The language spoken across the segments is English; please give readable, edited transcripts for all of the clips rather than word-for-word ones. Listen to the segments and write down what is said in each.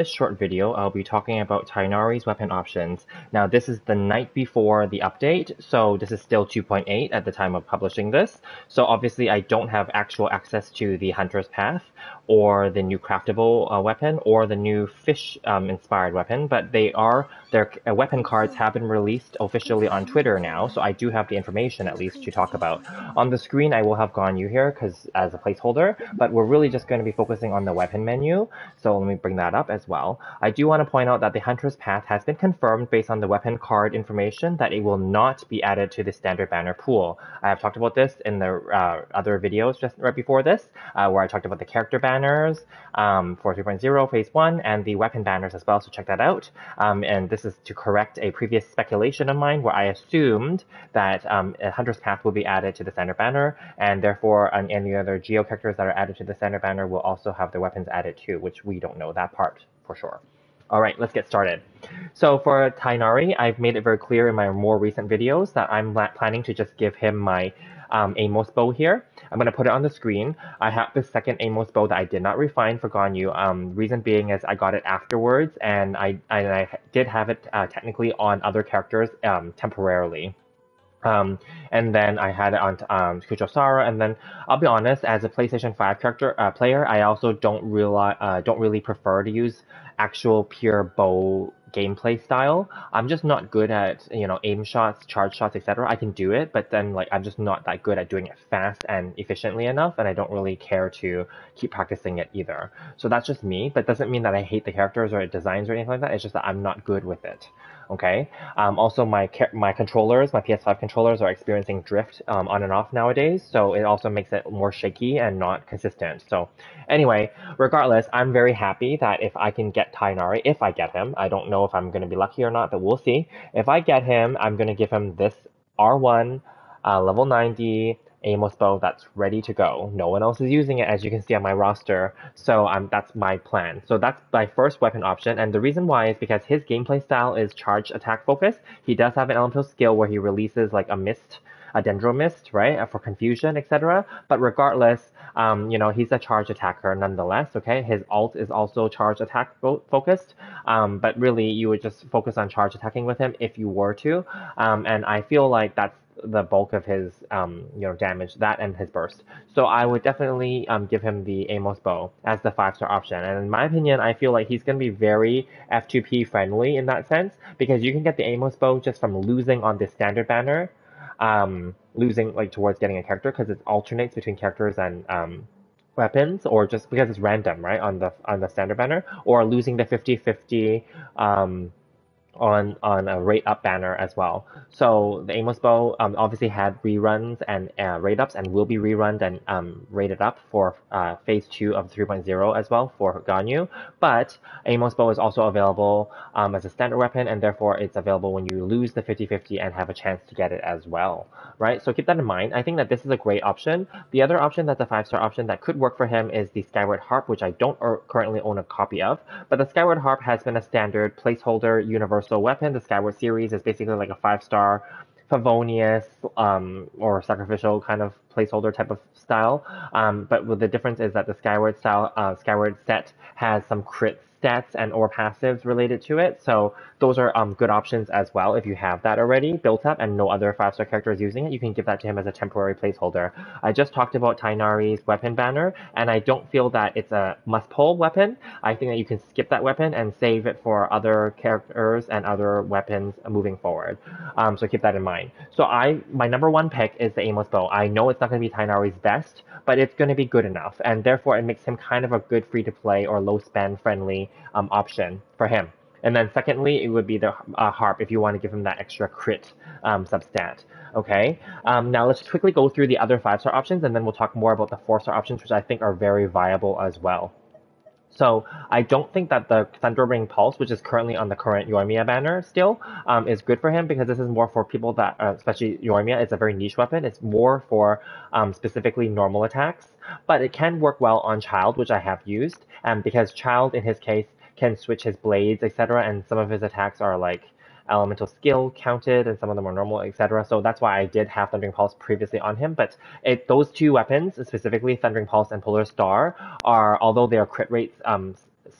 This short video, I'll be talking about Tighnari's weapon options. Now, this is the night before the update, so this is still 2.8 at the time of publishing this. So obviously, I don't have actual access to the Hunter's Path, or the new craftable weapon, or the new fish-inspired weapon, but their weapon cards have been released officially on Twitter now, so I do have the information at least to talk about. On the screen, I will have Ganyu here as a placeholder, but we're really just going to be focusing on the weapon menu, so let me bring that up as well. I do want to point out that the Hunter's Path has been confirmed based on the weapon card information that it will not be added to the standard banner pool. I have talked about this in the other videos just right before this, where I talked about the character banners for 3.0 phase 1 and the weapon banners as well, so check that out. And this is to correct a previous speculation of mine where I assumed that Hunter's Path will be added to the standard banner, and therefore any other geo characters that are added to the standard banner will also have their weapons added too, which we don't know that part for sure. All right, let's get started. So for Tighnari, I've made it very clear in my more recent videos that I'm planning to just give him my Amos bow here. I'm going to put it on the screen. I have the second Amos bow that I did not refine for Ganyu. Reason being is I got it afterwards, and I did have it technically on other characters temporarily. And then I had it on Kuchosara, and then I'll be honest, as a PlayStation 5 player, I also don't really prefer to use actual pure bow gameplay style. I'm just not good at, aim shots, charge shots, etc. I can do it, but then I'm just not that good at doing it fast and efficiently enough, and I don't really care to keep practicing it either. So that's just me, but doesn't mean that I hate the characters or designs or anything like that. It's just that I'm not good with it. Okay. Also, my controllers, my PS5 controllers, are experiencing drift on and off nowadays, so it also makes it more shaky and not consistent. So, anyway, regardless, I'm very happy that if I can get Tighnari, if I get him, I don't know if I'm going to be lucky or not, but we'll see. If I get him, I'm going to give him this R1 level 90 Amos bow that's ready to go. No one else is using it, as you can see on my roster, so that's my plan. So that's my first weapon option, and the reason why is because his gameplay style is charge attack focus. He does have an elemental skill where he releases like a dendro mist, right, for confusion, etc. But regardless, he's a charge attacker nonetheless, okay? His ult is also charge attack focused, but really you would just focus on charge attacking with him if you were to, and I feel like that's the bulk of his damage, that and his burst. So I would definitely give him the Amos bow as the 5-star option. And in my opinion, I feel like he's going to be very F2P friendly in that sense, because you can get the Amos bow just from losing on the standard banner, losing towards getting a character, because it alternates between characters and weapons, or just because it's random, right, on the standard banner, or losing the 50-50 on a rate up banner as well. So the Amos bow obviously had reruns and rate ups, and will be rerun and rated up for phase 2 of 3.0 as well for Ganyu. But Amos bow is also available as a standard weapon, and therefore it's available when you lose the 50-50 and have a chance to get it as well, right? So keep that in mind. I think that this is a great option. The other option that's a 5-star option that could work for him is the Skyward Harp, which I don't currently own a copy of, but the Skyward Harp has been a standard placeholder universal weapon. The Skyward series is basically like a 5-star Favonius or sacrificial kind of placeholder type of style. But the difference is that the Skyward set has some crit stats and or passives related to it. So those are good options as well. If you have that already built up and no other 5-star character is using it, you can give that to him as a temporary placeholder. I just talked about Tighnari's weapon banner, and I don't feel that it's a must-pull weapon. I think that you can skip that weapon and save it for other characters and other weapons moving forward. So keep that in mind. So my number one pick is the Amos bow. I know it's not going to be Tighnari's best, but it's going to be good enough, and therefore it makes him kind of a good free-to-play or low-spend friendly option for him. And then secondly, it would be the harp if you want to give him that extra crit substat. Okay, now let's quickly go through the other 5-star options, and then we'll talk more about the 4-star options, which I think are very viable as well. So I don't think that the Thunder Ring Pulse, which is currently on the current Yoimiya banner still, is good for him, because this is more for people that, especially Yoimiya, it's a very niche weapon. It's more for specifically normal attacks, but it can work well on Child, which I have used, because Child, in his case, can switch his blades, etc., and some of his attacks are like elemental skill counted, and some of them are normal, etc. So that's why I did have Thundering Pulse previously on him. But those two weapons, specifically Thundering Pulse and Polar Star, are, although their crit rates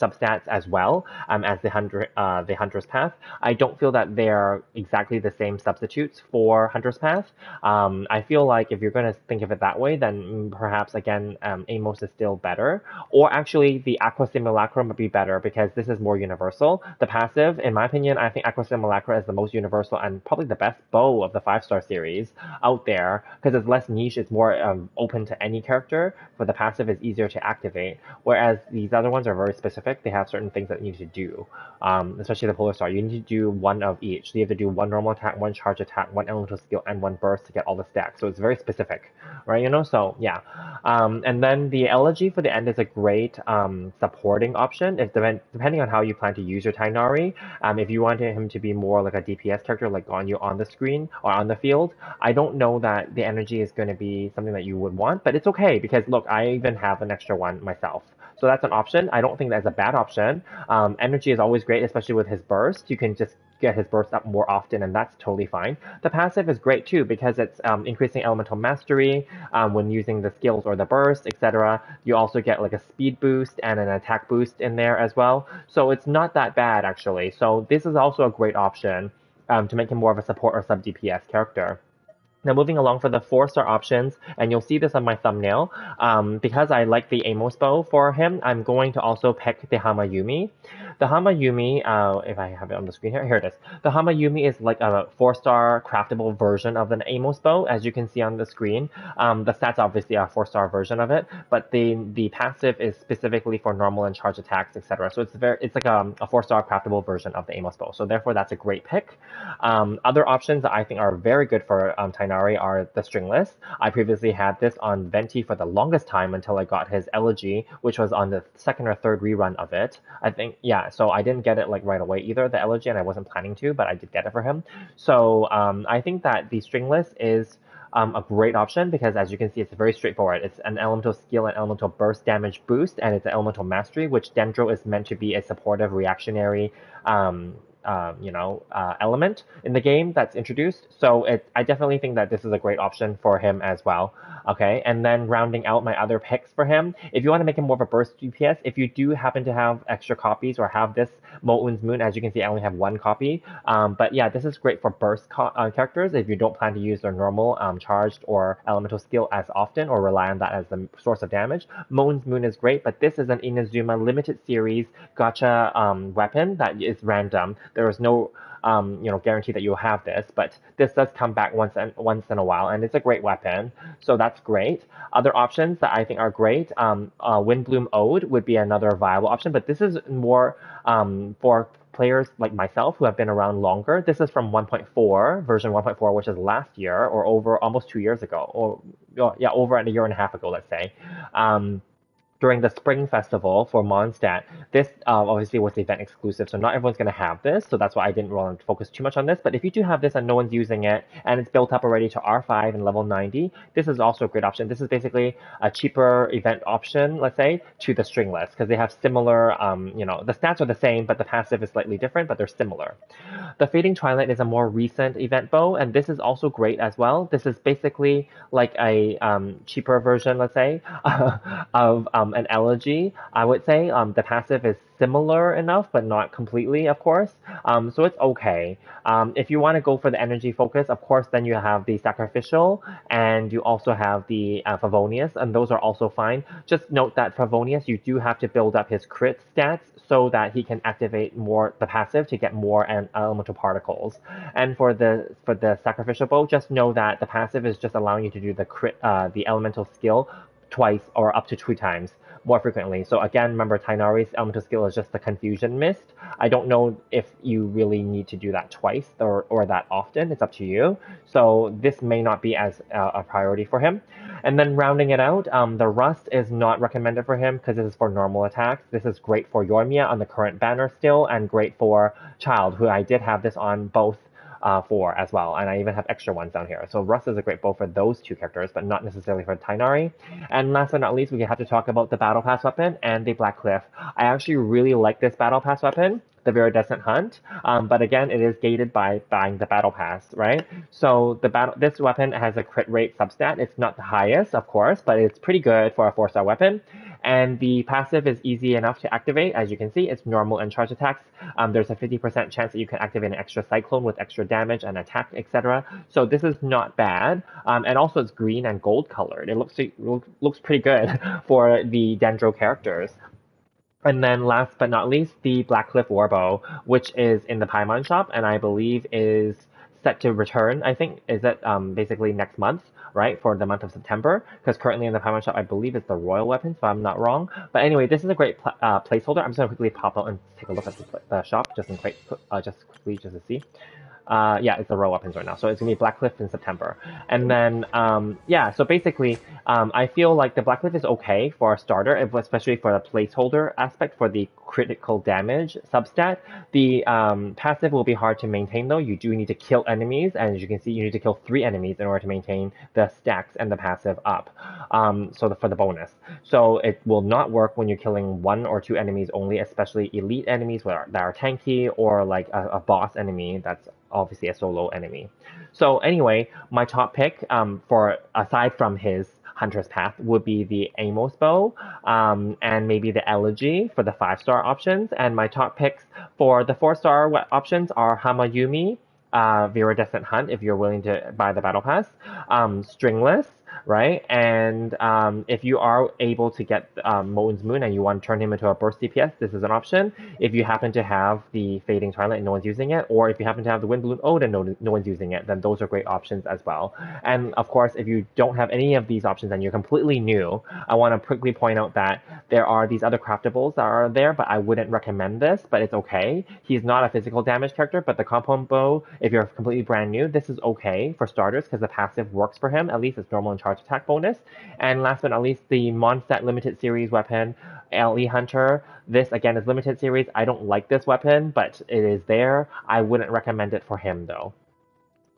substats as well as the Hunter's Path. I don't feel that they're exactly the same substitutes for Hunter's Path. I feel like if you're going to think of it that way, then perhaps again Amos is still better. Or actually, the Aqua Simulacrum would be better because this is more universal. The passive, in my opinion, I think Aqua Simulacra is the most universal and probably the best bow of the 5-star series out there because it's less niche, it's more open to any character, but the passive is easier to activate. Whereas these other ones are very specific, they have certain things that you need to do, especially the Polar Star. You need to do one of each. So you have to do one normal attack, one charge attack, one elemental skill, and one burst to get all the stacks. So it's very specific, right? So yeah. And then the elegy for the end is a great supporting option. If depending on how you plan to use your Tighnari, if you wanted him to be more like a DPS character, like on you on the screen or on the field, I don't know that the energy is going to be something that you would want, but it's okay because look, I even have an extra one myself. So that's an option. I don't think that's a bad option. Energy is always great, especially with his burst. You can just get his burst up more often, and that's totally fine. The passive is great too because it's increasing elemental mastery when using the skills or the burst, etc. You also get like a speed boost and an attack boost in there as well. So it's not that bad actually. So this is also a great option to make him more of a support or sub DPS character. Now moving along for the 4-star options, and you'll see this on my thumbnail, because I like the Amos bow for him, I'm going to also pick the Hamayumi. The Hamayumi, if I have it on the screen here it is. The Hamayumi is like a 4-star craftable version of an Amos bow, as you can see on the screen. The stats obviously are a 4-star version of it, but the passive is specifically for normal and charge attacks, etc. So it's like a 4-star craftable version of the Amos bow. So therefore that's a great pick. Other options that I think are very good for Tighnari are the stringless. I previously had this on Venti for the longest time until I got his elegy, which was on the 2nd or 3rd rerun of it. I think, yeah, so I didn't get it like right away either, the elegy, and I wasn't planning to, but I did get it for him. So I think that the stringless is a great option because as you can see, it's very straightforward. It's an elemental skill and elemental burst damage boost, and it's an elemental mastery, which Dendro is meant to be a supportive reactionary element in the game that's introduced. So I definitely think that this is a great option for him as well. Okay, and then rounding out my other picks for him, if you want to make him more of a burst DPS, if you do happen to have extra copies or have this Molten's Moon, as you can see, I only have 1 copy. But yeah, this is great for burst characters if you don't plan to use their normal charged or elemental skill as often or rely on that as the source of damage. Molten's Moon is great, but this is an Inazuma limited series gacha weapon that is random. There is no guarantee that you'll have this, but this does come back once in a while, and it's a great weapon, so that's great. Other options that I think are great, Windbloom Ode would be another viable option, but this is more for players like myself who have been around longer. This is from 1.4, version 1.4, which is last year, or over almost 2 years ago, or yeah, over a year and a half ago, let's say. During the Spring Festival for Mondstadt. This obviously was event exclusive, so not everyone's going to have this, so that's why I didn't want to focus too much on this. But if you do have this and no one's using it, and it's built up already to R5 and level 90, this is also a great option. This is basically a cheaper event option, let's say, to the stringless, because they have similar, the stats are the same, but the passive is slightly different, but they're similar. The Fading Twilight is a more recent event bow, and this is also great as well. This is basically like a cheaper version, let's say, of an elegy. I would say the passive is similar enough, but not completely, of course. So it's okay. If you want to go for the energy focus, of course, then you have the Sacrificial, and you also have the Favonius, and those are also fine. Just note that Favonius, you do have to build up his crit stats so that he can activate more the passive to get more elemental particles. And for the Sacrificial bow, just know that the passive is just allowing you to do the crit, the elemental skill twice or up to 2 times more frequently. So again, remember Tighnari's elemental skill is just the Confusion Mist. I don't know if you really need to do that twice or that often. It's up to you. So this may not be as a priority for him. And then rounding it out, the Rust is not recommended for him because this is for normal attacks. This is great for Yormia on the current banner still, and great for Child, who I did have this on both for as well, and I even have extra ones down here. So Rust is a great bow for those 2 characters, but not necessarily for Tighnari. And last but not least, we have to talk about the Battle Pass weapon and the Black Cliff. I actually really like this Battle Pass weapon, the Viridescent Hunt, but again, it is gated by buying the Battle Pass, right? So this weapon has a crit rate substat. It's not the highest, of course, but it's pretty good for a 4-star weapon. And the passive is easy enough to activate. As you can see, it's normal and charge attacks. There's a 50% chance that you can activate an extra cyclone with extra damage and attack, etc. So this is not bad. And also it's green and gold colored. It looks pretty good for the Dendro characters. And then last but not least, the Blackcliff Warbow, which is in the Paimon shop and I believe is set to return, I think, is it basically next month, right, for the month of September? Because currently in the Paimon shop, I believe it's the Royal Weapons, if I'm not wrong. But anyway, this is a great placeholder. I'm just going to quickly pop out and take a look at the shop, just quickly, just to see. Yeah, it's the royal weapons right now. So it's gonna be Blackcliff in September. And then, yeah, so basically, I feel like the Blackcliff is okay for a starter, especially for the placeholder aspect for the critical damage substat. The passive will be hard to maintain though. You do need to kill enemies, and as you can see, you need to kill 3 enemies in order to maintain the stacks and the passive up. For the bonus. So it will not work when you're killing 1 or 2 enemies only, especially elite enemies that are tanky or like a boss enemy that's obviously a solo enemy. So anyway, my top pick for aside from his Hunter's Path would be the Amos bow and maybe the Elegy for the 5-star options. And my top picks for the 4-star options are Hamayumi, Viridescent Hunt if you're willing to buy the Battle Pass, Stringless, right? And if you are able to get Moten's Moon and you want to turn him into a burst DPS, this is an option. If you happen to have the Fading Twilight and no one's using it, or if you happen to have the Wind Balloon Ode and no one's using it, then those are great options as well. And of course, if you don't have any of these options and you're completely new, I want to quickly point out that there are these other craftables that are there, but I wouldn't recommend this, but it's okay. He's not a physical damage character, but the Compound Bow, if you're completely brand new, this is okay for starters because the passive works for him. At least it's normal and charge attack bonus. And last but not least, the Mondstadt limited series weapon, LE Hunter. This again is limited series. I don't like this weapon, but it is there. I wouldn't recommend it for him though.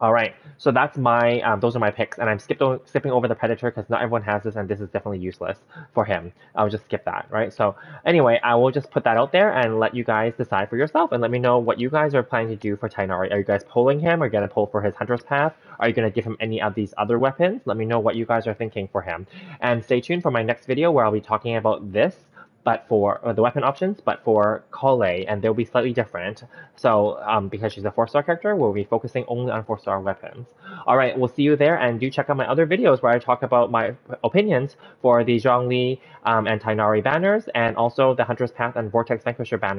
All right, so that's my those are my picks, and I'm skipping over the Predator because not everyone has this, and this is definitely useless for him. I'll just skip that, right? So anyway, I will just put that out there and let you guys decide for yourself, and let me know what you guys are planning to do for Tighnari. Are you guys polling him? Are you gonna pull for his Hunter's Path? Are you gonna give him any of these other weapons? Let me know what you guys are thinking for him, and stay tuned for my next video where I'll be talking about this, but for the weapon options, but for Kale, and they'll be slightly different. So because she's a 4-star character, we'll be focusing only on 4-star weapons. All right, we'll see you there, and do check out my other videos where I talk about my opinions for the Zhongli and Tighnari banners, and also the Hunter's Path and Vortex Vanquisher banners.